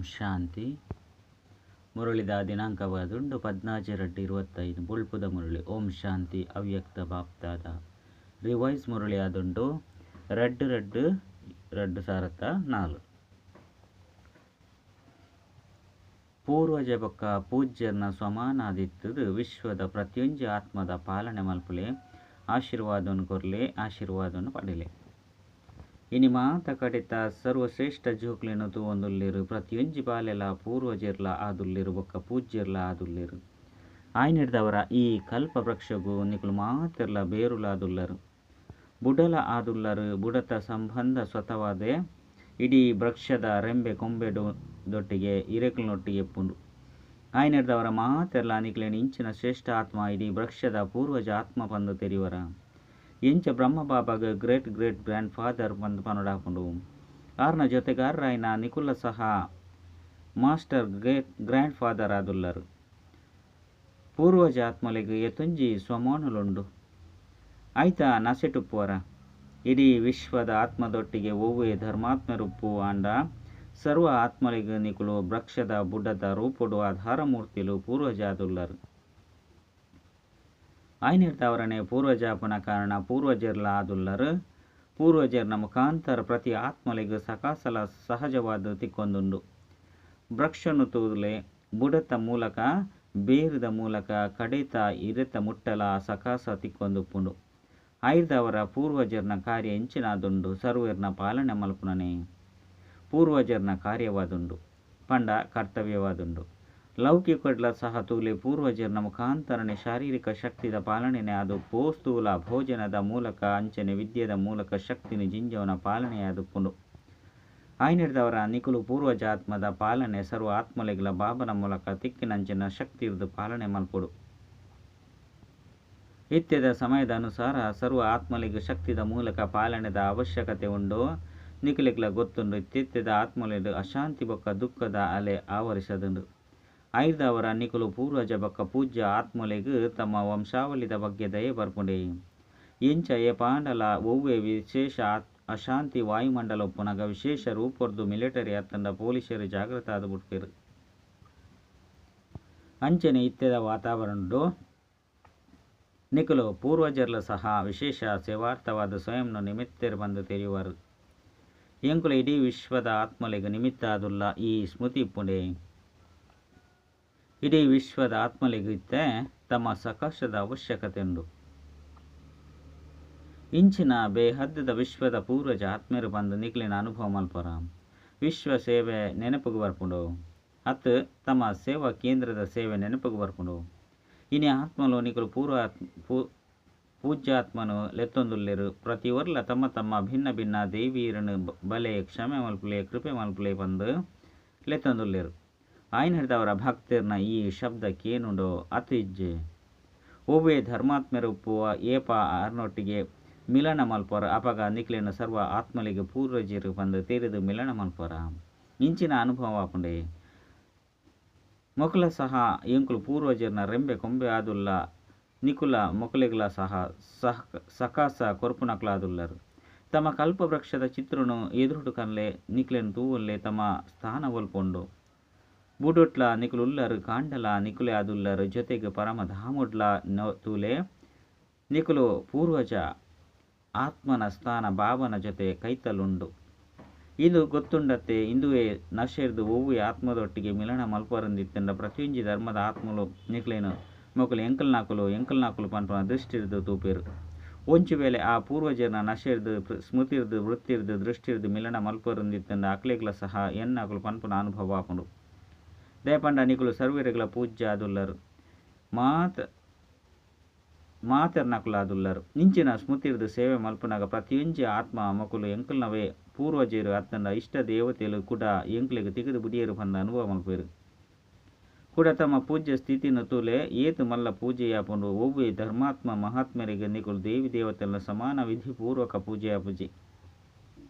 ಶಾಂತಿ. ಮುರಳಿದ ದಿನಾಂಕವಾದುಂಡು 14/2/25 ಬುಳ್ಪುದ ಮುರಳಿ. ಓಂ ಶಾಂತಿ. ಅವ್ಯಕ್ತ ಬಾಪ್ತಾದ ರಿವೈಸ್ ಮುರಳಿ ಆದುಂಡು 2/2/2004. ಪೂರ್ವಜ ಬೊಕ್ಕ ಪೂಜ್ಯರ್ನ ಸ್ವಮಾನಾದಿತ್ತದು ವಿಶ್ವದ ಪ್ರತಿಯೊಂಜಿ ಆತ್ಮದ ಪಾಲನೆ ಮಲ್ಪುಲೆ, ಆಶೀರ್ವಾದವನ್ನು ಕೊರಲೆ, ಆಶೀರ್ವಾದವನ್ನು ಪಡೆಯಲೆ. ಇನಿ ಮಾತ ಕಡಿತ ಸರ್ವಶ್ರೇಷ್ಠ ಜೋಕ್ಲೆನು ತೂವೊಂದುಲ್ಲೆರು. ಪ್ರತಿಯೊಂಜಿ ಬಾಲೆಲ ಪೂರ್ವಜರ್ಲ ಆದುಲ್ಲೆರು ಬೊಕ್ಕ ಪೂಜ್ಯರ್ಲ ಆದುಲ್ಲೆರು. ಆಯ್ನಿಡ್ದವರ ಈ ಕಲ್ಪ ವೃಕ್ಷಗೂ ನಿಕುಲು ಮಾತೆರ್ಲ ಬೇರುಲಾದುಲ್ಲರು, ಬುಡಲ ಆದುಲ್ಲರು. ಬುಡತ ಸಂಬಂಧ ಸ್ವತವಾದೆ ಇಡೀ ವೃಕ್ಷದ ರೆಂಬೆ ಕೊಂಬೆಡೊಟ್ಟಿಗೆ ಇರೆಕಲ್ನೊಟ್ಟಿಗೆ ಎಪ್ಪುಂಡು. ಆಯ್ನಿಡ್ದವರ ಮಾತೆರ್ಲ ನಿಕ್ಲೆನು ಇಂಚಿನ ಶ್ರೇಷ್ಠ ಆತ್ಮ ಇಡೀ ವೃಕ್ಷದ ಪೂರ್ವಜ ಆತ್ಮ ಪಂದು ತೆರಿವರ. ಎಂಚ ಬ್ರಹ್ಮ ಬಾಬಾಗ ಗ್ರೇಟ್ ಗ್ರೇಟ್ ಗ್ರ್ಯಾಂಡ್ ಫಾದರ್ ಪಂದು ಪನೊಡಾಪುಂಡು. ಆರ್ನ ಜೊತೆಗಾರರಾಯ್ನ ನಿಕುಲ ಸಹ ಮಾಸ್ಟರ್ ಗ್ರ್ಯಾಂಡ್ ಫಾದರ್ ಆದುಲ್ಲರು. ಪೂರ್ವಜ ಆತ್ಮಲೆಗ್ ಎತ್ತೊಂಜಿ ಸ್ವಮಾನುಲುಂಡು. ಐತ ನಸೆಟುಪ್ಪುವರ ಇಡೀ ವಿಶ್ವದ ಆತ್ಮದೊಟ್ಟಿಗೆ ಒವ್ವೇ ಧರ್ಮಾತ್ಮರುಪ್ಪು ಆಂಡ ಸರ್ವ ಆತ್ಮಲೆಗ್ ನಿಕುಲು ವೃಕ್ಷದ ಬುಡದ ರೂಪುಡು ಆಧಾರ ಮೂರ್ತಿಲು ಪೂರ್ವಜ ಆದುಲ್ಲರು. ಆಯ್ನಿಡ್ದವರನೆ ಪೂರ್ವಜಾಪನ ಕಾರಣ ಪೂರ್ವಜರ್ಲ ಆದುಲ್ಲರು. ಪೂರ್ವಜರ್ನ ಮುಖಾಂತರ ಪ್ರತಿ ಆತ್ಮಲೆಗ್ ಸಕಾಸಲ ಸಹಜವಾದ ತಿಕ್ಕೊಂದುಂಡು. ವೃಕ್ಷನು ತೂಲೆ ಬುಡತ ಮೂಲಕ ಬೇರದ ಮೂಲಕ ಕಡೆತ ಇರೆತ ಮುಟ್ಟಲ ಸಕಾಸ ತಿಕ್ಕೊಂದುಪ್ಪುಂಡು. ಆಯ್ದವರ ಪೂರ್ವಜರ್ನ ಕಾರ್ಯ ಎಂಚಿನಾದುಂಡು. ಸರ್ವೇರ್ನ ಪಾಲನೆ ಮಲ್ಪುನನೆ ಪೂರ್ವಜರ್ನ ಕಾರ್ಯವಾದುಂಡು, ಪಂಡ ಕರ್ತವ್ಯವಾದುಂಡು. ಲೌಕಿಕಡ್ಲ ಸಹ ತೂಲೆ ಪೂರ್ವಜರ್ನ ಮುಖಾಂತರನೆ ಶಾರೀರಿಕ ಶಕ್ತಿದ ಪಾಲನೆನೆ ಆದುಪ್ಪು. ಸ್ಥೂಲ ಭೋಜನದ ಮೂಲಕ ಅಂಚನೆ ವಿದ್ಯೆದ ಮೂಲಕ ಶಕ್ತಿನ ಜಿಂಜವನ ಪಾಲನೆಯಾದುಪ್ಪುಂಡು. ಆಯ್ನಿಡ್ದವರ ನಿಕುಲು ಪೂರ್ವಜಾತ್ಮದ ಪಾಲನೆ ಸರ್ವ ಆತ್ಮಲೆಗ್ಲ ಬಾಬನ ಮೂಲಕ ತಿಕ್ಕಿನಂಚಿನ ಶಕ್ತಿ ಇರ್ದು ಪಾಲನೆ ಮಲ್ಪುಡು. ಇತ್ಯದ ಸಮಯದ ಅನುಸಾರ ಸರ್ವ ಆತ್ಮಲೆಗ್ ಶಕ್ತಿದ ಮೂಲಕ ಪಾಲನೆದ ಅವಶ್ಯಕತೆ ಉಂಡು. ನಿಕುಲೆಗ್ಲ ಗೊತ್ತುಂಡು ಇತ್ಯದ ಆತ್ಮಲೆಗ್ ಅಶಾಂತಿ ಬೊಕ್ಕ ದುಃಖದ ಅಲೆ ಆವರಿಸದುಂಡು. ಆಯ್ದವರ ನಿಕುಲು ಪೂರ್ವಜ ಬೊಕ್ಕ ಪೂಜ್ಯ ಆತ್ಮಲೆಗ್ ತಮ್ಮ ವಂಶಾವಳಿದ ಬಗ್ಗೆ ದಯೆ ಬರ್ಪುಂಡೆ. ಎಂಚ ಏ ಪಾಂಡಲ ಒವ್ವೇ ವಿಶೇಷ ಅಶಾಂತಿ ವಾಯುಮಂಡಲ ಉಪ್ಪುನಗ ವಿಶೇಷ ರೂಪೊರ್ದು ಮಿಲಿಟರಿ ಅತ್ತಂಡ ಪೊಲೀಸರು ಜಾಗೃತ ಆದು ಬಿಡ್ತಿರು. ಅಂಚನೆ ಇತ್ಯದ ವಾತಾವರಣಡು ನಿಕುಲು ಪೂರ್ವಜರ್ಲ ಸಹ ವಿಶೇಷ ಸೇವಾರ್ಥವಾದ ಸ್ವಯಂನು ನಿಮಿತ್ತೆರು ಬಂದು ತೆರೆಯುವರು. ಎಂಕುಲ ಇಡೀ ವಿಶ್ವದ ಆತ್ಮಲೆಗ್ ನಿಮಿತ್ತ ಆದುಲ್ಲ ಈ ಸ್ಮೃತಿ ಇಪ್ಪುಂಡೆ. ಇಡೀ ವಿಶ್ವದ ಆತ್ಮಲೆಗ್ ಇತ್ತೆ ತಮ್ಮ ಸಕಾಶದ ಅವಶ್ಯಕತೆ ಉಂಡು. ಇಂಚಿನ ಬೇಹದ್ದದ ವಿಶ್ವದ ಪೂರ್ವಜ ಆತ್ಮೆರು ಬಂದು ನಿಕ್ಲಿನ ಅನುಭವ ಮಲ್ಪರ. ವಿಶ್ವ ಸೇವೆ ನೆನಪುಗು ಬರ್ಪುಂಡು. ಅತ್ ತಮ್ಮ ಸೇವಾ ಕೇಂದ್ರದ ಸೇವೆ ನೆನಪುಗು ಬರ್ಪುಂಡು. ಇನಿ ಆತ್ಮಲು ನಿಕುಲು ಪೂಜ್ಯಾತ್ಮನು ಲೆತ್ತೊಂದುಲ್ಲೆರು. ಪ್ರತಿಯೊರ್ಲ ತಮ್ಮ ತಮ್ಮ ಭಿನ್ನ ಭಿನ್ನ ದೇವೀರನು ಬಲೆ ಕ್ಷಮೆ ಮಲ್ಪುಲೆ ಕೃಪೆ ಮಲ್ಪುಲೆ ಬಂದು ಲೆತ್ತೊಂದುಲ್ಲೆರು. ಆಯ್ನಿಡ್ದವರ ಭಕ್ತರ್ನ ಈ ಶಬ್ದ ಕೇನುಂಡೋ ಅತ್ ಇಜ್ಜೆ. ಒವ್ವೇ ಧರ್ಮಾತ್ಮೆರು ಉಪ್ಪುವ ಏಪ ಆರ್ನೊಟ್ಟಿಗೆ ಮಿಲನ ಮಲ್ಪರ. ಅಪಗ ನಿಕ್ಲಿನ ಸರ್ವ ಆತ್ಮಲಿಗೆ ಪೂರ್ವಜರು ಬಂದು ತೆರೆದು ಮಿಲನ ಮಲ್ಪರ. ಇಂಚಿನ ಅನುಭವ ಆಪುಂಡೆ. ಮೊಕಲ ಸಹ ಎಂಕುಲು ಪೂರ್ವಜರ್ನ ರೆಂಬೆ ಕೊಂಬೆ ಆದುಲ್ಲ. ನಿಕುಲ ಮೊಕಲೆಗ್ಲ ಸಹ ಸಕಾಸ ಕೊರ್ಪುನಕ್ಲಾದುಲ್ಲರು. ತಮ್ಮ ಕಲ್ಪವೃಕ್ಷದ ಚಿತ್ರನು ಎದುರುಡು ಕನ್ಲೆ ನಿಕ್ಲೆನು ತೂವೊಲ್ಲೆ ತಮ್ಮ ಸ್ಥಾನ ಒಲ್ಪೊಂಡು. ಬುಡೊಟ್ಲ ನಿಕುಲು ಉಲ್ಲರು ಕಾಂಡಲ ನಿಕುಲೆ ಆದುಲ್ಲರು. ಜೊತೆಗೆ ಪರಮ ಧಾಮುಡ್ಲ ತೂಲೆ ನಿಕುಲು ಪೂರ್ವಜ ಆತ್ಮನ ಸ್ಥಾನ ಬಾಬನ ಜೊತೆ ಕೈತಲುಂಡು. ಇದು ಗೊತ್ತುಂಡತ್ತೆ ಇಂದುವೇ ನಶೆರ್ದು ಒವ್ವೇ ಆತ್ಮದೊಟ್ಟಿಗೆ ಮಿಲನ ಮಲ್ಪರಂದಿತ್ತಂಡ ಪ್ರತಿಯೊಂಜಿ ಧರ್ಮದ ಆತ್ಮಲು ನಿಕ್ಲೇನು ಮೊಕಲು ಎಂಕಲ್ನಾಕುಲು ಪನ್ಪನ ದೃಷ್ಟಿರ್ದು ತೂಪೇರು. ಒಂಚು ವೇಳೆ ಆ ಪೂರ್ವಜರ್ನ ನಶೆರ್ದು ಸ್ಮೃತಿರ್ದು ವೃತ್ತಿರ್ದು ದೃಷ್ಟಿರ್ದು ಮಿಲನ ಮಲ್ಪರಂದಿತ್ತಂಡ ಅಕ್ಲೆಗ್ಲ ಸಹ ಎನ್ನಾಕುಲು ಪನ್ಪನ ಅನುಭವ ಆಪುಂಡು. ದಯಪಂಡ ನಿಕುಲು ಸರ್ವೇರೆಗ್ಲ ಪೂಜ್ಯ ಆದುಲ್ಲರು. ಮಾತೆರ್ನಕುಲು ಆದುಲ್ಲರು. ಇಂಚಿನ ಸ್ಮೃತಿರ್ದು ಸೇವೆ ಮಲ್ಪುನಗ ಪ್ರತಿಯೊಂಜಿ ಆತ್ಮ ಮೊಕಲು ಎಂಕಲ್ನವೇ ಪೂರ್ವಜರು ಅತ್ತಂಡ ಇಷ್ಟ ದೇವತೆಲು ಕೂಡ ಎಂಕ್ಲೆಗ್ ತಿಗದು ಬುಡಿಯರು ಬಂದ ಅನುಭವ ಮಲ್ಪೇರು. ಕೂಡ ತಮ್ಮ ಪೂಜ್ಯ ಸ್ಥಿತಿನ ತೂಲೆ ಏತು ಮಲ್ಲ ಪೂಜೆಯಾಪುಂಡು. ಒವ್ವೇ ಧರ್ಮಾತ್ಮ ಮಹಾತ್ಮರಿಗೆ ನಿಕುಲು ದೇವಿ ದೇವತೆಲ ಸಮಾನ ವಿಧಿಪೂರ್ವಕ ಪೂಜೆಯಾಪುಜಿ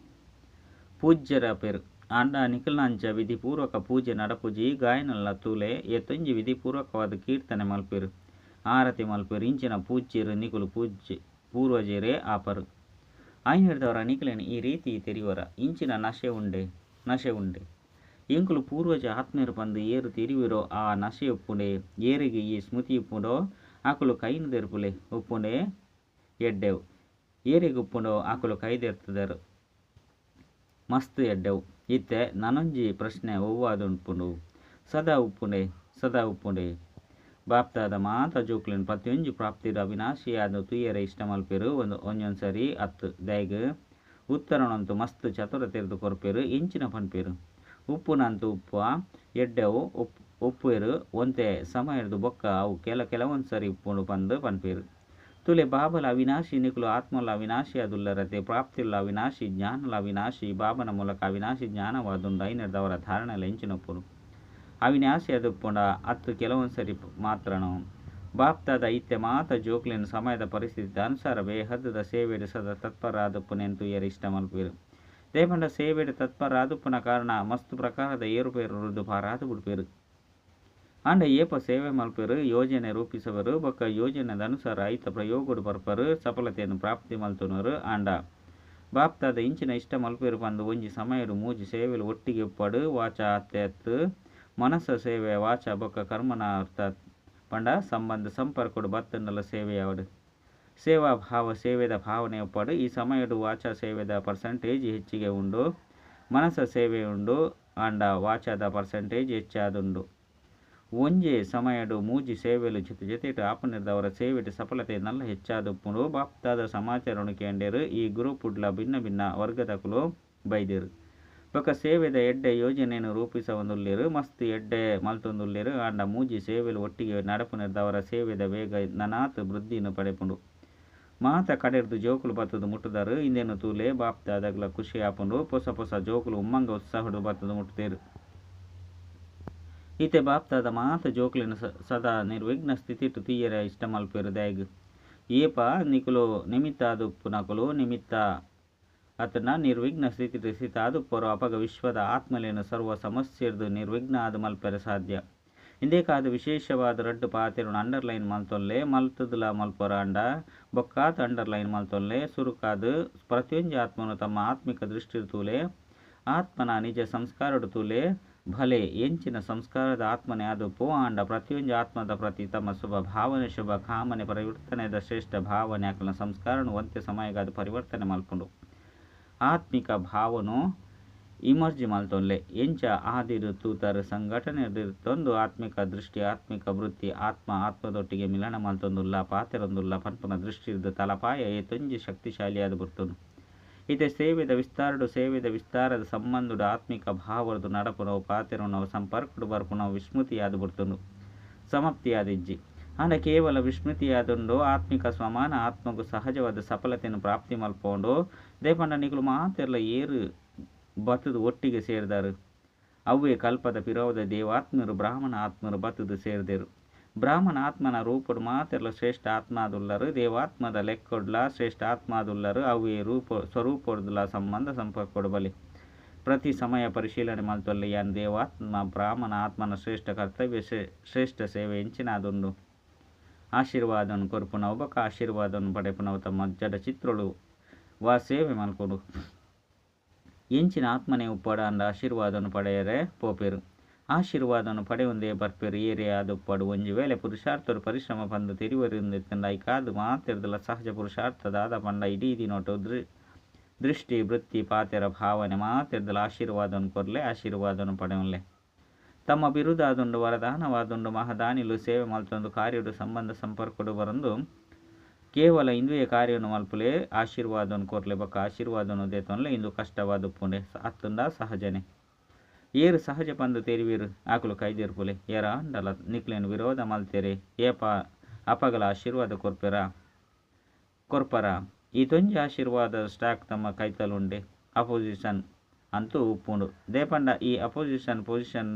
ಪೂಜ್ಯರ ಪೇರು. ಆಂಡ ನಿಕಲ್ನಂಚ ವಿಧಿಪೂರ್ವಕ ಪೂಜೆ ನಡಪುಜಿ ಗಾಯನಲ್ಲ ತೂಲೆ ಎತ್ತೊಂಜಿ ವಿಧಿಪೂರ್ವಕವಾದ ಕೀರ್ತನೆ ಮಲ್ಪೇರು, ಆರತಿ ಮಲ್ಪೇರು. ಇಂಚಿನ ಪೂಜ್ಯರು ನಿಕುಲು ಪೂರ್ವಜರೇ ಆಪರು. ಆಯ್ನಿಡ್ದವರ ನಿಕಲೇನು ಈ ರೀತಿ ತೆರಿವರ. ಇಂಚಿನ ನಶೆ ಉಂಡೆ. ಎಂಕುಲು ಪೂರ್ವಜ ಆತ್ಮೇರು ಪಂದು ಏರು ತಿರಿವಿರೋ ಆ ನಶೆ ಉಪ್ಪುಂಡೆ ಏರಿಗೆ ಈ ಸ್ಮೃತಿ ಉಪ್ಪುಂಡೋ ಆಕುಲು ಕೈನು ತೆರುಪುಲೆ ಉಪ್ಪುಂಡೆ ಎಡ್ಡೆವು ಏರಿಗೆ ಉಪ್ಪುಂಡೋ ಆಕುಲು ಕೈದೆರ್ತದರು ಮಸ್ತ್ ಎಡ್ಡೆವು ಇತ್ತೆ ನನೊಂಜಿ ಪ್ರಶ್ನೆ ಒವ್ವಾದುಂಪುಂಡು ಸದಾ ಉಪ್ಪುಂಡೆ ಬಾಪ್ತಾದ ಮಾತ ಜೋಕ್ಲೆನ್ ಪ್ರತಿಯೊಂಜಿ ಪ್ರಾಪ್ತಿಡು ಅವಿನಾಶಿಯಾದ ತುಯ್ಯರೆ ಇಷ್ಟ ಮಲ್ಪೆರು ಒಂದೊಂದ್ಸರಿ ಅತ್ತು ದೈಗ್ ಉತ್ತರನಂತೂ ಮಸ್ತ್ ಚತುರ ತೆರೆದು ಕೊರ್ಪೆರು ಇಂಚಿನ ಪನ್ಪೆರು ಉಪ್ಪುನಂತೂ ಉಪ್ಪು ಎಡ್ಡೆವು ಉಪ್ಪೇರು ಒಂತೆ ಸಮಯದ್ದು ಬೊಕ್ಕ ಅವು ಕೆಲವೊಂದ್ಸರಿ ಉಪ್ಪುಂಡು ಪಂದು ಪನ್ಪೇರು ತುಲೆ ಬಾಬಲ ಅವಿನಾಶಿ ನಿಕುಲು ಆತ್ಮಲ ಅವಿನಾಶಿ ಅದುಲ್ಲರತೆ ಪ್ರಾಪ್ತಿಲ್ಲ ಅವಿನಾಶಿ ಜ್ಞಾನಲ ಅವಿನಾಶಿ ಬಾಬನ ಮೂಲಕ ಅವಿನಾಶಿ ಜ್ಞಾನವಾದುಂಡು ಐನರ್ದವರ ಧಾರಣೆಲ್ಲ ಇಂಚಿನೊಪ್ಪುರು ಅವಿನಾಶಿ ಅದುಪ್ಪುಂಡ ಅತ್ತು ಕೆಲವೊಂದ್ಸರಿ ಮಾತ್ರನು ಬಾಪ್ತಾದ ಇತ್ತೆ ಮಾತ ಜೋಕ್ಲಿನ ಸಮಯದ ಪರಿಸ್ಥಿತಿ ಅನುಸಾರವೇ ಹದ್ದದ ಸೇವೆಡು ಸದಾ ತತ್ಪರ ಆದುಪ್ಪುನೆಂತು ಏರು ಇಷ್ಟ ಮಲ್ಪೇರು ದೇಪಂಡ ಸೇವೆಡು ತತ್ಪರ ಆದುಪ್ಪುನ ಕಾರಣ ಮಸ್ತ್ ಪ್ರಕಾರದ ಏರುಪೇರು ರುದ್ದು ಪಾರಾದು ಬಿಡ್ಪೇರು ಅಂಡ ಏಪ ಸೇವೆ ಮಲ್ಪೇರು ಯೋಜನೆ ರೂಪಿಸುವರು ಬೊಕ್ಕ ಯೋಜನೆದ ಅನುಸಾರ ಐತ ಪ್ರಯೋಗಡು ಬರ್ಪರು ಸಫಲತೆಯನ್ನು ಪ್ರಾಪ್ತಿ ಮಲ್ತುನರು ಅಂಡ ಬಾಪ್ತಾದ ಇಂಚಿನ ಇಷ್ಟ ಮಲ್ಪೇರು ಪಂದು ಒಂಜಿ ಸಮಯಡು ಮೂಜಿ ಸೇವೆಲು ಒಟ್ಟಿಗೆ ಉಪ್ಪಡು ವಾಚ ಅತ್ತೆತ್ತು ಮನಸ್ಸ ಸೇವೆ ವಾಚ ಬೊಕ್ಕ ಕರ್ಮನ ಅರ್ಥ ಪಂಡ ಸಂಬಂಧ ಸಂಪರ್ಕಡು ಬತ್ತಂಡಲ ಸೇವೆಯಾವಡು ಸೇವಾ ಭಾವ ಸೇವೆದ ಭಾವನೆ ಒಪ್ಪಡು ಈ ಸಮಯಡು ವಾಚ ಸೇವೆದ ಪರ್ಸೆಂಟೇಜ್ ಹೆಚ್ಚಿಗೆ ಉಂಡು ಮನಸ್ಸ ಸೇವೆ ಉಂಡು ಅಂಡ ವಾಚದ ಪರ್ಸೆಂಟೇಜ್ ಹೆಚ್ಚಾದುಂಡು ಒಂಜೆ ಸಮಯಡು ಮೂಜಿ ಸೇವೆಲು ಜೊತೆಟು ಆಪನಿರ್ದವರ ಸೇವೆಡು ಸಫಲತೆ ನಲ್ಲ ಹೆಚ್ಚಾದುಪ್ಪುಂಡು ಬಾಪ್ತಾದ ಸಮಾಚಾರನು ಕೇಂಡೇರು ಈ ಗ್ರೂಪುಡ್ಲ ಭಿನ್ನ ಭಿನ್ನ ವರ್ಗದಕುಲು ಬೈದೇರು ಬೊಕ್ಕ ಸೇವೆದ ಎಡ್ಡೆ ಯೋಜನೆಯನ್ನು ರೂಪಿಸೊಂದುಲ್ಲೆರು ಮಸ್ತ್ ಎಡ್ಡೆ ಮಲ್ತೊಂದುಲ್ಲೆರು ಅಂಡ ಮೂಜಿ ಸೇವೆಲು ಒಟ್ಟಿಗೆ ನಡಪುನಿರ್ದವರ ಸೇವೆದ ವೇಗ ನನಾತ್ ವೃದ್ಧಿಯನ್ನು ಪಡೆಪುಂಡು ಮಾತ ಕಡೆರ್ದು ಜೋಕುಲು ಬತ್ತದು ಮುಟ್ಟುದರು ಇಂದೇನು ತೂಲೆ ಬಾಪ್ತಾದಗ್ಲ ಖುಷಿ ಆಪುಂಡು ಹೊಸ ಜೋಕುಲು ಉಮ್ಮಂಗ ಉತ್ಸಾಹಡು ಬತ್ತದು ಮುಟ್ಟುತ್ತೇರು ಈತೆ ಬಾಪ್ತಾದ ಮಾತ ಜೋಕುಲಿನ ಸದಾ ನಿರ್ವಿಘ್ನ ಸ್ಥಿತಿಟು ತೀಯರ ಇಷ್ಟ ಮಲ್ಪೇರು ದಯಗ್ ಏಪ ನಿಕುಲು ನಿಮಿತ್ತ ಆದುಪ್ಪು ನಕುಲು ನಿಮಿತ್ತ ಅತನ ನಿರ್ವಿಘ್ನ ಸ್ಥಿತಿ ಸ್ಥಿತ ಆದುಪ್ಪರು ಅಪಗ ವಿಶ್ವದ ಆತ್ಮಲೇನು ಸರ್ವ ಸಮಸ್ಯೆರ್ದು ನಿರ್ವಿಘ್ನ ಆದ ಮಲ್ಪೆರ ಸಾಧ್ಯ ಇಂದೇ ಕಾದು ವಿಶೇಷವಾದ ರಡ್ಡು ಪಾತೆರನ್ನು ಅಂಡರ್ಲೈನ್ ಮಲ್ತೊಲ್ಲೆ ಮಲ್ತದುಲ ಮಲ್ಪೊರ ಅಂಡ ಬೊಕ್ಕಾತ ಅಂಡರ್ಲೈನ್ ಮಲ್ತೊಲ್ಲೆ ಸುರುಕಾದು ಪ್ರತಿಯೊಂದು ಆತ್ಮನು ತಮ್ಮ ಆತ್ಮಿಕ ದೃಷ್ಟಿ ತೂಲೆ ಆತ್ಮನ ನಿಜ ಸಂಸ್ಕಾರಡು ತೂಲೆ ಭಲೆ ಎಂಚಿನ ಸಂಸ್ಕಾರದ ಆತ್ಮನೆ ಆದುಪ್ಪು ಅಂಡ ಪ್ರತಿಯೊಂದು ಆತ್ಮದ ಪ್ರತಿ ತಮ್ಮ ಶುಭ ಭಾವನೆ ಶುಭ ಕಾಮನೆ ಪರಿವರ್ತನೆದ ಶ್ರೇಷ್ಠ ಭಾವನೆ ಆಕಲ ಸಂಸ್ಕಾರನು ಒಂತೆ ಸಮಯಗಾದ ಪರಿವರ್ತನೆ ಮಲ್ಪುಂಡು ಆತ್ಮಿಕ ಭಾವನು ಇಮರ್ಜಿ ಮಲ್ತೊಲ್ಲೆ ಎಂಚ ಆದಿರು ತೂತರ ಸಂಘಟನೆ ಆತ್ಮಿಕ ದೃಷ್ಟಿ ಆತ್ಮಿಕ ವೃತ್ತಿ ಆತ್ಮದೊಟ್ಟಿಗೆ ಮಿಲನ ಮಲ್ತೊಂದುಲ್ಲ ಪಾತೆರೊಂದುಲ್ಲ ಪನ್ಪುನ ದೃಷ್ಟಿ ಇದ್ದು ತಲಪಾಯ ಏತೊಂಜಿ ಶಕ್ತಿಶಾಲಿಯಾದ ಬರ್ತುಂಡು ಇತೆ ಸೇವೆದ ವಿಸ್ತಾರದ ಸಂಬಂಧದ ಆತ್ಮಿಕ ಭಾವರದು ನಡಪುನವು ಪಾತೆರನವು ಸಂಪರ್ಕಡು ಬರ್ಪುನವು ವಿಸ್ಮೃತಿಯಾದ ಬರ್ತುಂಡು ಸಮಾಪ್ತಿಯಾದಿಜ್ಜಿ ಅಂಡ ಕೇವಲ ವಿಸ್ಮೃತಿಯಾದುಂಡು ಆತ್ಮಿಕ ಸ್ವಮಾನ ಆತ್ಮಗೂ ಸಹಜವಾದ ಸಫಲತೆಯನ್ನು ಪ್ರಾಪ್ತಿ ಮಲ್ಪೊಂಡು ದೇಪಂಡ ನಿಕುಲು ಮಾತೆರ್ಲ ಏರು ಬತ್ತದು ಒಟ್ಟಿಗೆ ಸೇರಿದರು ಅವೇ ಕಲ್ಪದ ಪಿರೋದ ದೇವಾತ್ಮರು ಬ್ರಾಹ್ಮಣ ಆತ್ಮರು ಬತ್ತದು ಸೇರಿದರು ಬ್ರಾಹ್ಮಣ ಆತ್ಮನ ರೂಪಡು ಮಾತೆರ್ಲ ಶ್ರೇಷ್ಠ ಆತ್ಮಾದುಲ್ಲರು ದೇವಾತ್ಮದ ಲೆಕ್ಕೊಡ್ಲ ಶ್ರೇಷ್ಠ ಆತ್ಮಾದುಲ್ಲರು ಅವೇ ಸ್ವರೂಪೊಡ್ಲ ಸಂಬಂಧ ಸಂಪರ್ಕೊಡು ಬಲಿ ಪ್ರತಿ ಸಮಯ ಪರಿಶೀಲನೆ ಮಲ್ತೊಲ್ಲೆ ಯಾನ್ ದೇವಾತ್ಮ ಬ್ರಾಹ್ಮಣ ಆತ್ಮನ ಶ್ರೇಷ್ಠ ಕರ್ತವ್ಯ ಶ್ರೇಷ್ಠ ಸೇವೆ ಎಂಚಿನಾದುಂಡು ಆಶೀರ್ವಾದವನ್ನು ಕೊರ್ಪುನವು ಬೊಕ್ಕ ಆಶೀರ್ವಾದವನ್ನು ಪಡೆಪುನವು ತಮ್ಮ ಜಡ ಚಿತ್ರಳು ವಾ ಸೇವೆ ಮಲ್ಕೊಂಡು ಎಂಚಿನ ಆತ್ಮನೆ ಉಪ್ಪಡ ಅಂಡ ಆಶೀರ್ವಾದವನ್ನು ಪಡೆಯರೆ ಪೋಪೆರು ಆಶೀರ್ವಾದವನ್ನು ಪಡೆಯೊಂದೇ ಬರ್ಪೆರು ಏರಿಯ ಆದುಪ್ಪಡು ಒಂಜಿ ವೇಳೆ ಪುರುಷಾರ್ಥರು ಪರಿಶ್ರಮ ಪಂದು ತಿರುವರಿಂದೆತ್ತಂಡ ಐಕಾದು ಮಾತಿರ್ದಲ ಸಹಜ ಪುರುಷಾರ್ಥದ ಆದ ಪಂಡ ಇಡೀ ದಿನೊಟ್ಟು ದೃಷ್ಟಿ ವೃತ್ತಿ ಪಾತೆರ ಭಾವನೆ ಮಾತಿರ್ದಲ ಆಶೀರ್ವಾದವನ್ನು ಕೊರ್ಲೆ ಆಶೀರ್ವಾದವನ್ನು ಪಡೆಯೊಲ್ಲೆ ತಮ್ಮ ಬಿರುದಾದುಂಡು ವರದಾನವಾದುಂಡು ಮಹದಾನಿಲು ಸೇವೆ ಮಲ್ತೊಂದು ಕಾರ್ಯಡು ಸಂಬಂಧ ಸಂಪರ್ಕಡು ಬರಂದು ಕೇವಲ ಇಂದುವೆ ಕಾರ್ಯವನ್ನು ಮಲ್ಪುಲೆ ಆಶೀರ್ವಾದವನ್ನು ಕೊರ್ಲೆ ಬೊಕ್ಕ ಆಶೀರ್ವಾದವನ್ನು ದೇತೊನ್ಲೆ ಇಂದು ಕಷ್ಟವಾದುಪ್ಪುಂಡೆ ಅತ್ತುಂಡ ಸಹಜನೆ ಏರು ಸಹಜ ಪಂದು ತೆರಿವಿರು ಆಕುಲು ಕೈದಿರ್ಪುಲೆ ಏರ ಅಂಡಲ ನಿಕ್ಲೇನು ವಿರೋಧ ಮಲ್ತೆರೆ ಏಪ ಅಪಗಲ ಆಶೀರ್ವಾದ ಕೊರ್ಪರ ಈ ತೊಂಜಿ ಆಶೀರ್ವಾದ ಸ್ಟಾಕ್ ತಮ್ಮ ಕೈತಲುಂಡೆ ಅಪೋಸಿಷನ್ ಅಂತೂ ಉಪ್ಪುಂಡು ದೇಪಂಡ ಈ ಪೊಸಿಷನ್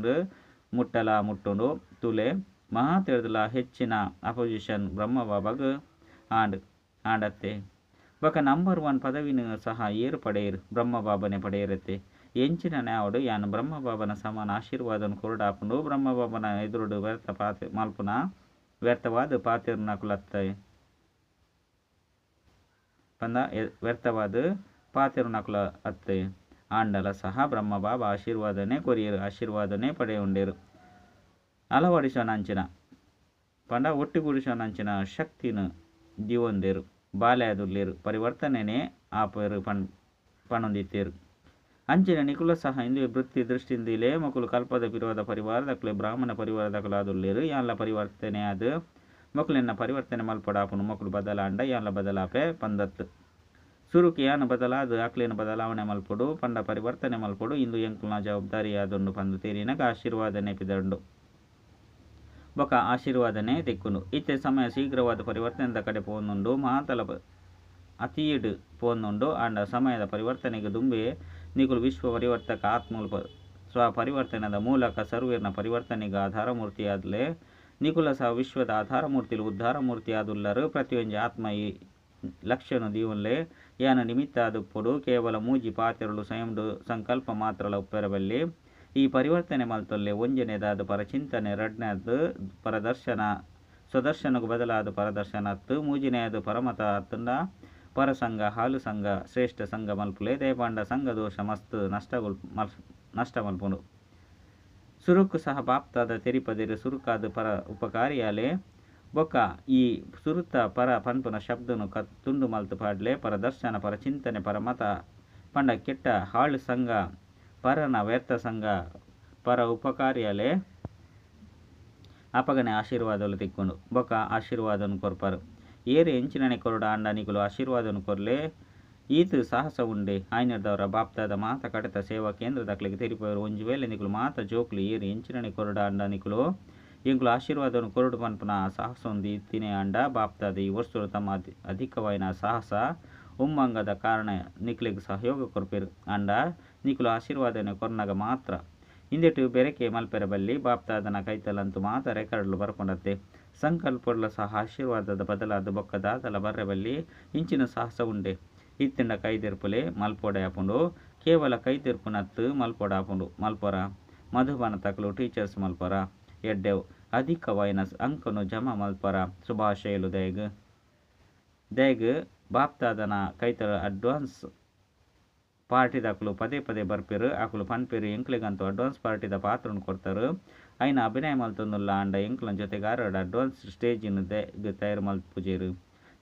ಮುಟ್ಟುಂಡು ತುಲೆ ಮಹಾ ತಿಳಿದಲ ಹೆಚ್ಚಿನ ಅಪೋಸಿಷನ್ ಬ್ರಹ್ಮಬಾಬಾಗ ಆಂಡತ್ತೆ ಬೊಕ ನಂಬರ್ 1 ಪದವಿನ ಸಹ ಏರು ಪಡೆಯರು ಬ್ರಹ್ಮಬಾಬನೆ ಪಡೆಯರತ್ತೆ ಎಂಚಿನ ನ್ಯಾವಡು ಯಾನು ಬ್ರಹ್ಮಬಾಬನ ಸಮಾನ ಆಶೀರ್ವಾದನ ಕೊರಡಾಪುಂಡು ಬ್ರಹ್ಮಬಾಬನ ಎದುರುಡು ವ್ಯರ್ಥವಾದ ಪಾತಿರ್ನ ಕುಲತ್ತೆ ಪಂದ ವ್ಯರ್ಥವಾದ ಪಾತಿರ್ನ ಕುಲ ಅತ್ತೆ ಆಂಡಲ ಸಹ ಬ್ರಹ್ಮ ಬಾಬಾ ಆಶೀರ್ವಾದನೆ ಕೊರಿಯರು ಆಶೀರ್ವಾದನೆ ಪಡೆಯುಂಡೇರು ಅಳವಡಿಸೋನಂಚಿನ ಪಂಡ ಒಟ್ಟುಗೂಡಿಸೋನಂಚಿನ ಶಕ್ತಿನ ದಿವೊಂದೇರು ಬಾಲ್ಯದುಲ್ಲೇರು ಪರಿವರ್ತನೆನೇ ಆಪೇರು ಪಣೊಂದಿತ್ತೇರು ಅಂಚಿನ ನಿಕುಲ ಸಹ ಇಂದು ವೃತ್ತಿ ದೃಷ್ಟಿಯಿಂದಿಲೇ ಮಕ್ಕಳು ಕಲ್ಪದ ವಿರೋಧ ಪರಿವಾರದಕ್ಕಲೆ ಬ್ರಾಹ್ಮಣ ಪರಿವಾರದಕ್ಕಲು ಆದುಲ್ಲೇರು ಯಾನ್ಲ ಪರಿವರ್ತನೆ ಅದು ಮಕ್ಕಳನ್ನ ಪರಿವರ್ತನೆ ಮಲ್ಪಡಾಪನು ಮಕ್ಕಳು ಬದಲಾಂಡ ಯಾನ್ಲ ಬದಲಾಪೆ ಪಂದತ್ತು ಸುರುಕಿ ಯಾನು ಬದಲಾದು ಅಕ್ಲೇನು ಬದಲಾವಣೆ ಮಲ್ಪಡು ಪಂಡ ಪರಿವರ್ತನೆ ಮಲ್ಪಡು ಇಂದು ಎಂಕುಲ್ನ ಜವಾಬ್ದಾರಿ ಆದೊಂಡು ಪಂದು ತೀರಿನಗ ಆಶೀರ್ವಾದನೆ ಪಿದೊಂಡು ಬೊಕ ಆಶೀರ್ವಾದನೆ ತೆಕ್ಕುಂಡು ಇತ್ತೆ ಸಮಯ ಶೀಘ್ರವಾದ ಪರಿವರ್ತನೆದ ಕಡೆ ಪೋನುಂಡು ಮಾತಲ ಅತೀಡ್ ಪೋನುಂಡು ಆಂಡ ಸಮಯದ ಪರಿವರ್ತನೆಗೆ ದುಂಬೆ ನಿಕುಲು ವಿಶ್ವ ಪರಿವರ್ತಕ ಆತ್ಮೂಲ ಸ್ವ ಪರಿವರ್ತನೆದ ಮೂಲಕ ಸರ್ವೇರ್ನ ಪರಿವರ್ತನೆಗೆ ಆಧಾರಮೂರ್ತಿಯಾದಲೇ ನಿಕುಲ ಸಹ ವಿಶ್ವದ ಆಧಾರಮೂರ್ತಿಲು ಉದ್ಧಾರಮೂರ್ತಿ ಆದುಲ್ಲರು ಪ್ರತಿಯೊಂದು ಆತ್ಮ ಈ ಲಕ್ಷ್ಯನು ದೀವನ್ಲೆ ಯಾನ ನಿಮಿತ್ತ ಆದುಪ್ಪುಡು ಕೇವಲ ಮೂಜಿ ಪಾತಿರಲು ಸ್ವಯಂಡು ಸಂಕಲ್ಪ ಮಾತ್ರಲ ಉಪ್ಪೆರಬಲ್ಲಿ ಈ ಪರಿವರ್ತನೆ ಮಲ್ತೊಲ್ಲೆ ಒಂಜನೆದಾದ ಪರಚಿಂತನೆ ರಡ್ನೆದು ಪರದರ್ಶನ ಸ್ವದರ್ಶನಗೂ ಬದಲಾದ ಪರದರ್ಶನತ್ತು ಮೂಜಿನೆಯದು ಪರಮತ ಅತ್ತಂಡ ಪರಸಂಘ ಹಾಲು ಸಂಘ ಶ್ರೇಷ್ಠ ಸಂಘ ಮಲ್ಪುಲೆ ದೇಪಾಂಡ ಸಂಘ ದೋಷ ಮಸ್ತ್ ನಷ್ಟ ಮಲ್ಪುಂಡು ಸುರುಕು ಸಹ ಬಾಪ್ತಾದ ತೆರಿಪದಿರು ಸುರುಕಾದ ಪರ ಉಪಕಾರಿಯಾಲೆ ಬೊಕ್ಕ ಈ ಸುರುತ ಪರ ಪನ್ಪುನ ಶಬ್ದನು ತುಂಡು ಮಲ್ತು ಪಾಡ್ಲೆ ಪರದರ್ಶನ ಪರಚಿಂತನೆ ಪರಮತ ಪಂಡ ಕೆಟ್ಟ ಹಾಳು ಸಂಘ ಪರನ ವ್ಯರ್ಥ ಸಂಘ ಪರ ಉಪಕಾರಿಯಾಲೆ ಅಪಗನೆ ಆಶೀರ್ವಾದಲು ತಿಕ್ಕೊಂಡು ಬೊಕ್ಕ ಆಶೀರ್ವಾದನು ಕೊರ್ಪರು ಏರು ಎಂಚಿನನೆ ಕೊರಡ ಅಂಡನಿಕುಲು ಆಶೀರ್ವಾದನು ಕೊರ್ಲೆ ಈತು ಸಾಹಸ ಉಂಡೆ ಆಯ್ನರ್ದವರ ಬಾಪ್ತಾದ ಮಾತ ಕಡತ ಸೇವಾ ಕೇಂದ್ರದಕ್ಲಿಗೆ ತೆರಿಪವರು ಒಂಜು ವೇಳೆ ನಿಕುಲು ಮಾತ ಜೋಕ್ಲು ಏರು ಎಂಚಿನನೆ ಕೊರಡ ಅಂಡನಿಕುಲು ಎಂಕುಲು ಆಶೀರ್ವಾದನು ಕೊರಡು ಪನ್ಪುನ ಸಾಹಸ ಒಂದು ಇತ್ತಿನೇ ಅಂಡ ಬಾಪ್ತಾದ ಈ ವರ್ಷಗಳು ತಮ್ಮ ಅಧಿಕವಾಯಿನ ಸಾಹಸ ಉಮ್ಮಂಗದ ಕಾರಣ ನಿಕ್ಲಿಗೆ ಸಹಯೋಗ ಕೊರ್ಪೇರು ಅಂಡ ನಿಕುಲು ಆಶೀರ್ವಾದನೆ ಕೊರ್ನಾಗ ಮಾತ್ರ ಇಂದೆಟು ಬೆರಕೆ ಮಲ್ಪೆರಬಲ್ಲಿ ಬಾಪ್ತಾದನ ಕೈತಲಂತೂ ಮಾತ ರೆಕಾರ್ಡ್ಲು ಬರ್ಕೊಂಡತ್ತೆ ಸಂಕಲ್ಪಡ್ಲ ಸಹ ಆಶೀರ್ವಾದದ ಬದಲಾದ ಬೊಕ್ಕದಾದಲ ಬರ್ರೆಬಲ್ಲಿ ಇಂಚಿನ ಸಾಹಸ ಉಂಡೆ ಇತ್ತಿಂಡ ಕೈದೆರ್ಪುಲೆ ಮಲ್ಪೊಡೆ ಆಪುಂಡು ಕೇವಲ ಕೈದೆರ್ಪುನತ್ತು ಮಲ್ಪೊಡ ಆಪುಂಡು ಮಲ್ಪೊರ ಮಧುಬನ ತಕಲು ಟೀಚರ್ಸ್ ಮಲ್ಪೊರ ಎಡ್ಡೆವು ಅಧಿಕವಾಯಿನ ಅಂಕನು ಜಮಾ ಮಲ್ಪೊರ ಶುಭಾಶಯಲು ದಯಗ್ ಬಾಪ್ತಾದನ ಕೈತಲ ಅಡ್ವಾನ್ಸ್ ಪಾರ್ಟಿದಾಕಲು ಪದೇ ಪದೇ ಬರ್ಪೇರು ಆಕಲು ಪನ್ಪೇರು ಎಂಕ್ಲಿಗಂತೂ ಅಡ್ವಾನ್ಸ್ ಪಾರ್ಟಿದ ಪಾತ್ರನು ಕೊಡ್ತಾರೆ ಐನ ಅಭಿನಯ ಮಲ್ತೊಂದುಲ್ಲ ಅಂಡ ಎಂಕ್ಲನ ಜೊತೆಗಾರಡ ಅಡ್ವಾನ್ಸ್ ಸ್ಟೇಜಿನ ತಯಾರು ಮಲ್ಪುಜೇರು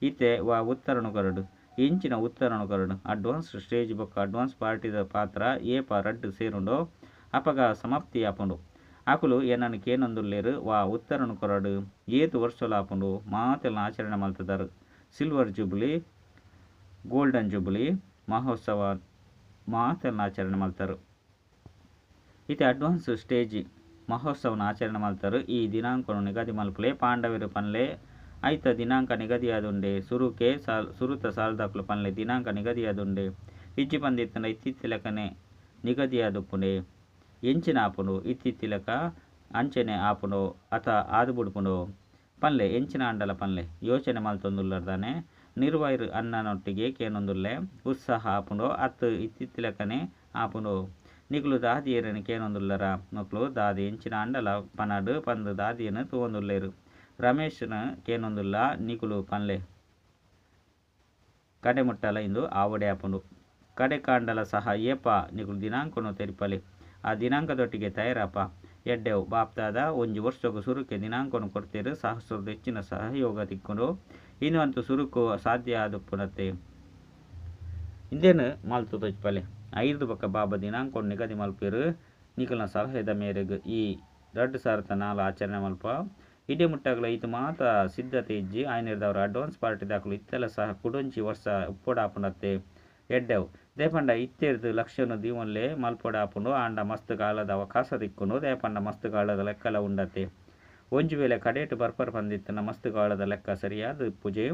ಈತೆ ವಾ ಉತ್ತರನು ಕೊರಡು ಇಂಚಿನ ಉತ್ತರನು ಕೊರಡು ಅಡ್ವಾನ್ಸ್ ಸ್ಟೇಜ್ ಬೊಕ್ಕ ಅಡ್ವಾನ್ಸ್ ಪಾರ್ಟಿದ ಪಾತ್ರ ಏಪ ರಡ್ಡು ಸೇರುಂಡು ಅಪಗ ಸಮಾಪ್ತಿ ಆಪುಂಡು ಆಕುಲು ಏನನ್ನು ಕೇನೊಂದುಲ್ಲೇರು ವಾ ಉತ್ತರನು ಕೊರಡು ಏತು ವರ್ಷಲು ಆಪುಂಡು ಮಾತೆಲ್ಲ ಆಚರಣೆ ಮಲ್ತದಾರು ಸಿಲ್ವರ್ ಜೂಬ್ಲಿ ಗೋಲ್ಡನ್ ಜೂಬ್ಲಿ ಮಹೋತ್ಸವ ಮಾತೆಲ್ಲ ಆಚರಣೆ ಮಾಡ್ತಾರೆ ಇತ್ತೆ ಅಡ್ವಾನ್ಸ್ ಸ್ಟೇಜ್ ಮಹೋತ್ಸವನ ಆಚರಣೆ ಮಾಡ್ತಾರೆ ಈ ದಿನಾಂಕನು ನಿಗದಿ ಮಲ್ಪಲೆ ಪಾಂಡವರು ಪನ್ಲೆ ಐತ ದಿನಾಂಕ ನಿಗದಿಯಾದುಂಡೆ ಸುರುತ ಸಾಲದಾಕಲು ಪನ್ಲೆ ದಿನಾಂಕ ನಿಗದಿಯಾದುಂಡೆ ಇಜ್ಜಿ ಪಂದಿತ್ತನ ಇತ್ತಿತ್ತಿಲಕನೆ ನಿಗದಿಯಾದುಪ್ಪುಂಡೆ ಎಂಚಿನ ಆಪುಂಡು ಇತ್ತಿತ್ತಿಲಕ ಅಂಚನೆ ಆಪುಂಡು ಅತ ಆದುಬುಡ್ಪುಂಡು ಪನ್ಲೆ ಎಂಚಿನ ಅಂಡಲ ಪನ್ಲೆ ಯೋಚನೆ ಮಲ್ತೊಂದುಲ್ಲರ್ದಾನೆ ನಿರ್ವೈರು ಅನ್ನನೊಟ್ಟಿಗೆ ಕೇನೊಂದುಲ್ಲೆ ಉತ್ಸಾಹ ಆಪುಂಡು ಅತ್ತು ಇತ್ತಿತ್ತಿಲಕನೆ ಆಪುಂಡು ನಿಕುಲು ದಾದಿಯರನ್ನು ಕೇನೊಂದುಲ್ಲರ ಮಕ್ಕಳು ದಾದಿ ಎಂಚಿನ ಅಂಡಲ ಪನಡು ಪಂದು ದಾದಿಯನ್ನು ತೂವೊಂದುಲ್ಲೇರು ರಮೇಶನ ಕೇನೊಂದುಲ್ಲ ನಿಕುಲು ಪನ್ಲೆ ಕಡೆ ಮುಟ್ಟಲ ಇಂದು ಆವಡೆ ಆಪುಂಡು ಕಡೆ ಕಾಂಡಲ ಸಹ ಏಪ ನಿಕುಲು ದಿನಾಂಕನು ತೆರಿಪಲಿ ಆ ದಿನಾಂಕದೊಟ್ಟಿಗೆ ತಯಾರಪ್ಪ ಎಡ್ಡೆವು ಬಾಪ್ತಾದ ಒಂಜಿ ವರ್ಷಕ್ಕೂ ಸುರುಕೆ ದಿನಾಂಕನು ಕೊಡ್ತೇರು ಸಹಸ್ರದ ಹೆಚ್ಚಿನ ಸಹಯೋಗ ತಿಕ್ಕೊಂಡು ಇನ್ನುವಂತೂ ಸುರುಕು ಸಾಧ್ಯ ಆದುಪ್ಪುನತ್ತೆ ಇಂದೇನು ಮಾಲ್ತು ತೊಜ್ಪಲೆ ಐದು ಬೊಕ್ಕ ಬಾಬಾ ದಿನಾಂಕ ನಿಗದಿ ಮಲ್ಪೇರು ನಿಕಲ್ನ ಸಲಹೆದ ಮೇರೆಗೆ ಈ 2004 ಆಚರಣೆ ಮಲ್ಪ ಇಡೀ ಮುಟ್ಟಾಗಲ ಇದು ಮಾತ ಸಿದ್ಧತೆ ಇಜ್ಜಿ ಆಯ್ನಿರ್ದವ್ರ ಅಡ್ವಾನ್ಸ್ ಪಾರ್ಟಿ ದಾಖಲು ಇತ್ತೆಲ್ಲ ಸಹ ಕುಡೊಂಚಿ ವರ್ಷ ಉಪ್ಪೊಡಾಪುನತ್ತೆ ಎಡ್ಡೆವು ದೇಪಂಡ ಇತ್ತೆರ್ದು ಲಕ್ಷನು ದೀವನ್ಲೆ ಮಲ್ಪೊಡ ಆಪುಂಡು ಆಂಡ ಮಸ್ತ್ ಕಾಲದ ಅವಕಾಶ ತಿಕ್ಕೊಂಡು ದೇಪಂಡ ಮಸ್ತ್ ಕಾಲದ ಲೆಕ್ಕಲ ಉಂಡತೆ ಒಂಜು ವೇಳೆ ಕಡೇಟು ಬರ್ಪರ್ ಬಂದಿತ್ತನ ಮಸ್ತ್ ಕಾಲದ ಲೆಕ್ಕ ಸರಿಯಾದ ಪೂಜೆ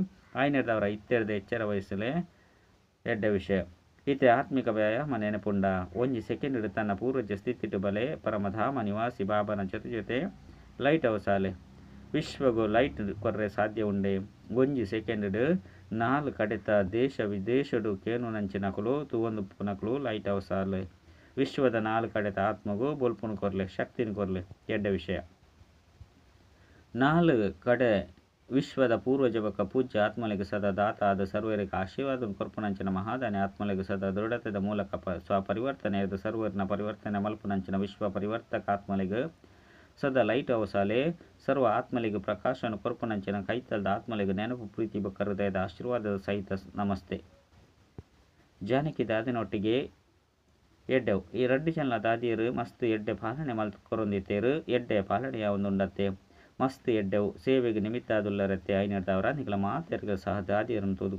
ಆಯ್ನಿರ್ದವರ ಇತ್ತೆರ್ದು ಎಚ್ಚರ ವಹಿಸಲೇ ಎಡ್ಡೆ ವಿಷಯ ಈತೆ ಆತ್ಮಿಕ ವ್ಯಾಯಾಮ ನೆನಪುಂಡ ಒಂಜಿ ಸೆಕೆಂಡ್ ತನ್ನ ಪೂರ್ವಜ ಸ್ಥಿತಿಟು ಬಲೆ ಪರಮಧಾಮ ನಿವಾಸಿ ಬಾಬನ ಜೊತೆ ಲೈಟ್ ಹೌಸ್ ಆಲೆ ವಿಶ್ವಗೂ ಲೈಟ್ ಕೊರ್ರೆ ಸಾಧ್ಯ ಉಂಡೆ ಒಂಜಿ ಸೆಕೆಂಡ್ 4 ಕಡೆತ ದೇಶ ವಿದೇಶಡು ಕೇನು ನಂಚಿನಕಲು ತೂವೊಂದು ಪುನಕಲು ಲೈಟ್ ಹೌಸ್ ಆಲೆ ವಿಶ್ವದ 4 ಕಡೆತ ಆತ್ಮಗೂ ಬೊಲ್ಪುನು ಕೊರ್ಲೆ ಶಕ್ತಿನ ಕೊರ್ಲೆ ಎಡ್ಡೆ ವಿಷಯ 4 ಕಡೆ ವಿಶ್ವದ ಪೂರ್ವಜವಕ ಪೂಜ್ಯ ಆತ್ಮಲಿಗೆ ಸದಾ ದಾತ ಆದ ಸರ್ವರಿಗೆ ಆಶೀರ್ವಾದ ಕೊರ್ಪುನಂಚಿನ ಮಹಾದಾನಿ ಆತ್ಮಲಿಗೆ ಸದಾ ದೃಢತೆದ ಮೂಲಕ ಸ್ವಪರಿವರ್ತನೆಯಾದ ಸರ್ವರಿನ ಪರಿವರ್ತನೆ ಮಲ್ಪುನಂಚಿನ ವಿಶ್ವ ಪರಿವರ್ತಕ ಆತ್ಮಲಿಗೆ ಸದಾ ಲೈಟ್ ಹೌಸ್ ಅಲೆ ಸರ್ವ ಆತ್ಮಲಿಗೆ ಪ್ರಕಾಶನ ಕೊರ್ಪುನಂಚಿನ ಕೈತಲ್ದ ಆತ್ಮಲಿಗೆ ನೆನಪು ಪ್ರೀತಿ ಬಕ್ಕ ಹೃದಯದ ಆಶೀರ್ವಾದದ ಸಹಿತ ನಮಸ್ತೆ. ಜಾನಕಿ ದಾದಿನೊಟ್ಟಿಗೆ ಎಡ್ಡೆವು ಈ ರಡ್ಡು ಜನ ದಾದಿಯರು ಮಸ್ತ್ ಎಡ್ಡೆ ಪಾಲನೆ ಮಲ್ತು ಕೊರೊಂದಿತ್ತೇರು ಎಡ್ಡೆ ಪಾಲನೆಯ ಒಂದುಂಡತ್ತೆ ಮಸ್ತ್ ಎಡ್ಡೆವು ಸೇವೆಗೆ ನಿಮಿತ್ತ ಆದುಲ್ಲರತ್ತೆ ಐನರ್ದವರ ನಿಖಲ ಮಾತೆರ್ಗ ಸಹ ದಾದಿಯರನ್ನು ತೋದು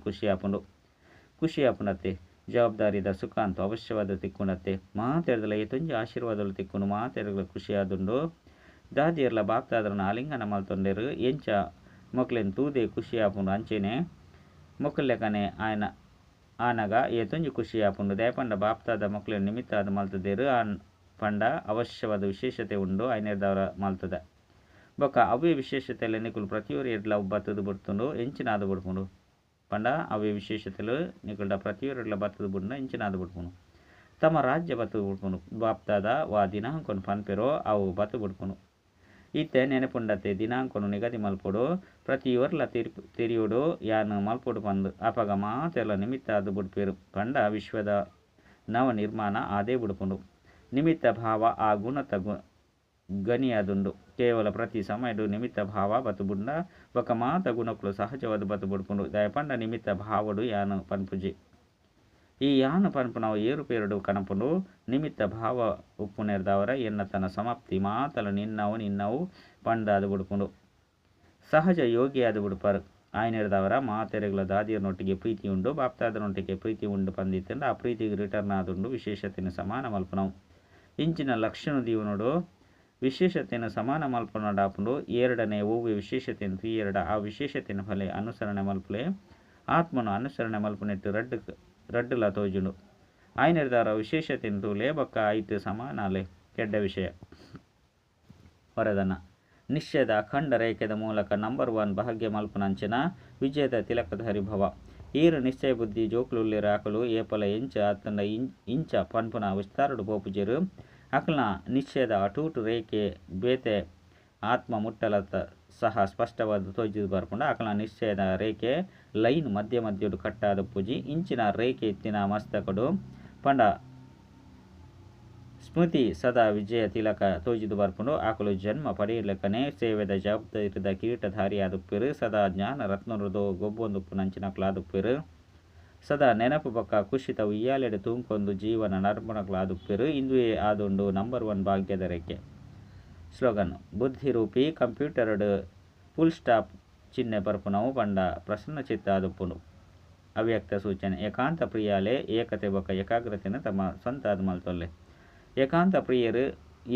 ಖುಷಿ ಆಪುನತ್ತೆ ಜವಾಬ್ದಾರಿದ ಸುಖ ಅಂತೂ ಅವಶ್ಯವಾದ ತಿಕ್ಕುನತ್ತೆ ಮಾತೆರ್ದಲ ತುಂಜಿ ಆಶೀರ್ವಾದಲು ತಿಕ್ಕುನು ಮಾತೆರ್ಗಳ ಖುಷಿ ಆದುಂಡು ದಾದಿಯರ್ಲ ಬಾಪ್ತಾದ್ರನ ಆಲಿಂಗನ ಮಲ್ತೊಂಡೆರು ಎಂಚ ಮೊಕ್ಲೆನ್ ತೂದೆ ಖುಷಿ ಆಪುಂಡು ಅಂಚೆನೆ ಮೊಕ್ಕಲೆಕನೆ ఆయన ಆನಗ ಏತೊಂಜಿ ಖುಷಿ ಆಪುಂಡು ದಯಪಂಡ ಬಾಪ್ತಾದ ಮೊಕ್ಲೆನ್ ನಿಮಿತ್ತ ಆದ ಮಲ್ತದೇರು ಪಂಡ ಅವಶ್ಯವಾದ ವಿಶೇಷತೆ ಉಂಡು ಐನೇರ್ದವರ ಮಲ್ತದ ಬೊಕ್ಕ ಅವೇ ವಿಶೇಷತೆಯಲ್ಲಿ ನಿಕುಲು ಪ್ರತಿಯೊರು ಎಡ್ಲ ಬತ್ತದು ಬಿಡ್ತುಂಡು ಎಂಚಿನಾದ ಬಿಡ್ಪುಂಡು ಪಂಡ ಅವೇ ವಿಶೇಷತೆಲು ನಿಕುಲ್ಡ ಪ್ರತಿಯೊರು ಎಡ್ಲ ಬತ್ತದು ಬಿಡ್ಡು ಎಂಚಿನಾದ ಬಿಡ್ಪುಂಡು ತಮ್ಮ ರಾಜ್ಯ ಬತ್ತದು ಬಿಡ್ಪುಂಡು ಬಾಪ್ತಾದ ವಾ ದಿನಾಂಕೊನು ಪನ್ಪೆರೋ ಅವು ಬತ್ತು ಬಿಡ್ಪುಂಡು ಈತೆ ನೆನಪುಂಡತೆ ದಿನಾಂಕೊನು ನಿಗದಿ ಮಲ್ಪೊಡು ಪ್ರತಿಯೊರ್ಲ ತಿರಿಯುಡು ಯಾನು ಮಲ್ಪೊಡು ಪಂದು ಅಪಗ ಮಾತೆಲ್ಲ ನಿಮಿತ್ತ ಅದು ಬಿಡ್ಪೇರು ಪಂಡ ವಿಶ್ವದ ನವ ನಿರ್ಮಾಣ ಆದೇ ಬಿಡ್ಪುಂಡು ನಿಮಿತ್ತ ಭಾವ ಆ ಗುಣತ ಗನಿಯಾದುಂಡು ಕೇವಲ ಪ್ರತಿ ಸಮಯಡು ನಿಮಿತ್ತ ಭಾವ ಬತ್ತು ಬುಂಡ ఒక ಮಾತ ಗುಣಕ್ಕಳು ಸಹಜವಾದ ಬತ್ತು ಬಿಡ್ಪುಂಡು ದಯಪಂಡ ನಿಮಿತ್ತ ಭಾವಡು ಯಾನು ಪನ್ಪುಜಿ ಈ ಯಾನು ಪನ್ಪುನವು ಏರುಪೇರುಡು ಕನಪುಂಡು ನಿಮಿತ್ತ ಭಾವ ಉಪ್ಪುನೆರ್ದವರ ಎನ್ನ ತನ್ನ ಸಮಾಪ್ತಿ ಮಾತಲು ನಿನ್ನವು ಪಂಡಾದು ಬಿಡ್ಪುಂಡು ಸಹಜ ಯೋಗಿಯಾದ ಬಿಡ್ಪಾರು ಆಯ್ನೆರ್ದವರ ಮಾತೆರೆಗಳ ದಾದಿಯರನೊಟ್ಟಿಗೆ ಪ್ರೀತಿ ಉಂಡು ಬಾಪ್ತಾದರನೊಟ್ಟಿಗೆ ಪ್ರೀತಿ ಉಂಡು ಪಂದಿತ್ತಂಡ ಆ ಪ್ರೀತಿಗೆ ರಿಟರ್ನ್ ಆದುಂಡು ವಿಶೇಷತೆಯನ್ನು ಸಮಾನ ಮಲ್ಪನವು ಇಂಚಿನ ಲಕ್ಷಣ ದೀವನೋಡು ವಿಶೇಷತೆಯನ್ನು ಸಮಾನ ಮಲ್ಪನಡಾಪುಂಡು ಎರಡನೇ ಓವಿ ವಿಶೇಷತೆಯನ್ನು ತೀಯರಡ ಆ ವಿಶೇಷತೆಯನ್ನು ಫಲೆ ಅನುಸರಣೆ ಮಲ್ಪಲೆ ಆತ್ಮನು ಅನುಸರಣೆ ಮಲ್ಪನೆಟ್ಟು ರಡ್ಡುಲ ತೋಜುಂಡು ಆಯ್ನೆರ್ದವರ ವಿಶೇಷತೆಯನ್ನು ತೂಲೆ ಬೊಕ್ಕ ಐತು ಸಮಾನಾಲೆ ಕೆಡ್ಡ ವಿಷಯ ಹೊರದನ ನಿಶ್ಚಯದ ಅಖಂಡ ರೇಖೆದ ಮೂಲಕ ನಂಬರ್ 1 ಭಾಗ್ಯ ಮಲ್ಪನಂಚಿನ ವಿಜಯದ ತಿಲಕಧಾರಿ ಭವ ಈರು ನಿಶ್ಚಯ ಬುದ್ಧಿ ಜೋಕ್ಲುಲ್ಲಿರ ಆಕಲು ಏಪಲ ಎಂಚ ಅತ್ತಂಡ ಇಂಚ ಪನ್ಪುನ ವಿಸ್ತಾರಡು ಬೋಪುಜೆರು ಅಕಲ್ನ ನಿಶ್ಚಯದ ಅಟೂಟು ರೇಖೆ ಬೇತೆ ಆತ್ಮ ಮುಟ್ಟಲತ್ತ ಸಹ ಸ್ಪಷ್ಟವಾದ ತೋಜಿದು ಬರ್ಪುಂಡ ಅಕಲ್ನ ನಿಶ್ಚಯದ ರೇಖೆ ಲೈನ್ ಮಧ್ಯ ಮಧ್ಯಡು ಕಟ್ಟಾದ ಪೂಜಿ ಇಂಚಿನ ರೇಖೆ ಎತ್ತಿನ ಮಸ್ತಕಡು ಪಂಡ ಸ್ಮೃತಿ ಸದಾ ವಿಜಯ ತಿಲಕ ತೋಜಿದು ಬರ್ಪುಂಡು ಆಕಲು ಜನ್ಮ ಪಡೆಯಲಕ್ಕನೆ ಸೇವೆದ ಜವಾಬ್ದಾರಿದ ಕಿರೀಟಧಾರಿಯಾದುಪ್ಪೆರು ಸದಾ ಜ್ಞಾನ ರತ್ನರುದು ಗೊಬ್ಬೊಂದುಪ್ಪು ನಂಚಿನಕ್ಲಾದುಪ್ಪೆರು ಸದಾ ನೆನಪು ಪಕ್ಕ ಕುಶಿತ ಉಯ್ಯಾಲೆಡೆ ತೂಂಕೊಂದು ಜೀವನ ನರ್ಮಣಕ್ಲಾದುಪ್ಪೆರು ಇಂದುವೇ ಆದುಂಡು ನಂಬರ್ 1 ಭಾಗ್ಯದ ರೇಖೆ. ಸ್ಲೋಗನ್ ಬುದ್ಧಿರೂಪಿ ಕಂಪ್ಯೂಟರ್ಡ್ ಫುಲ್ ಸ್ಟಾಪ್ ಚಿಹ್ನೆ ಬರ್ಪುನವು ಪಂಡ ಪ್ರಸನ್ನ ಚಿತ್ತ ಆದುಪ್ಪುಂಡು ಅವ್ಯಕ್ತ ಸೂಚನೆ ಏಕಾಂತ ಪ್ರಿಯಾಲೆ ಏಕತೆ ಬೊಕ್ಕ ಏಕಾಗ್ರತೆಯನ್ನು ತಮ್ಮ ಸ್ವಂತ ಆದ ಮಲ್ತೊಲ್ಲೆ ಏಕಾಂತ ಪ್ರಿಯರು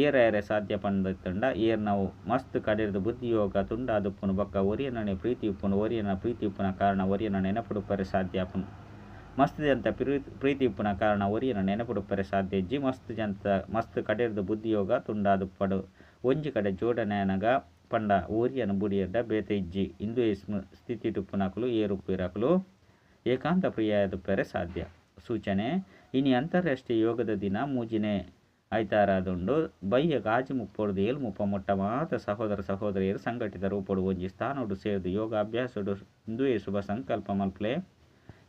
ಏರೆ ಸಾಧ್ಯ ಪಂಡತ್ತಂಡ ನಾವು ಮಸ್ತ್ ಕಡೆರ್ದು ಬುದ್ಧಿಯೋಗ ತುಂಡಾದುಪ್ಪುನು ಬೊಕ್ಕ ಒರಿಯನನೆ ಪ್ರೀತಿ ಉಪ್ಪುನು ಒರಿಯನ ಪ್ರೀತಿ ಉಪ್ಪುನ ಕಾರಣ ಒರಿಯನ ನೆನಪುಡುಪ್ಪರೆ ಸಾಧ್ಯ ಅಪ್ಪುನು ಮಸ್ತ್ ಜಂತ ಪ್ರೀತಿ ಉಪ್ಪುನ ಕಾರಣ ಒರಿಯನ ನೆನಪುಡುಪ್ಪರೆ ಸಾಧ್ಯ ಇಜ್ಜಿ ಮಸ್ತ್ ಕಡೆರ್ದು ಬುದ್ಧಿಯೋಗ ತುಂಡಾದುಪ್ಪಡು ಒಂಜಿ ಕಡೆ ಜೋಡಣೆಯನಗ ಪಂಡ ಒರಿಯನ ಬುಡಿಯಡ್ಡ ಬೇತೆ ಇಜ್ಜಿ ಇಂದು ಸ್ಥಿತಿ ಟುಪ್ಪುನಕಲು ಏರುಪ್ಪಿರಕಲು ಏಕಾಂತ ಪ್ರಿಯಾದುಪ್ಪರೆ ಸಾಧ್ಯ ಸೂಚನೆ ಇನಿ ಅಂತಾರಾಷ್ಟ್ರೀಯ ಯೋಗದ ದಿನ ಮೂಜಿನೆ ಐತಾರಾದುಂಡು ಬಯ್ಯ ಗಾಜಿ ಮುಪ್ಪೊಡ್ದು ಏಳು ಮುಪ್ಪ ಮೊಟ್ಟ ಮಾತ ಸಹೋದರ ಸಹೋದರಿಯರು ಸಂಘಟಿತ ರೂಪಡು ಒಂಜಿ ಸ್ಥಾನೋಡು ಸೇರಿದು ಯೋಗ ಅಭ್ಯಾಸಡು ಹಿಂದುವೇ ಶುಭ ಸಂಕಲ್ಪ ಮಲ್ಪಲೆ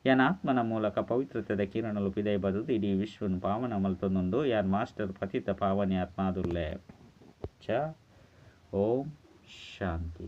ಯಾನ್ ಆತ್ಮನ ಮೂಲಕ ಪವಿತ್ರತೆದ ಕಿರಣಲು ಪಿದೈ ಬದುದು ಇಡೀ ವಿಶ್ವನು ಪಾವನ ಮಲ್ತೊಂದುಂಡು ಯಾನ್ ಮಾಸ್ಟರ್ ಪತಿತ ಪಾವನಿ ಆತ್ಮಾದುಲ್ಲೆ ಚ ಓಂ ಶಾಂತಿ.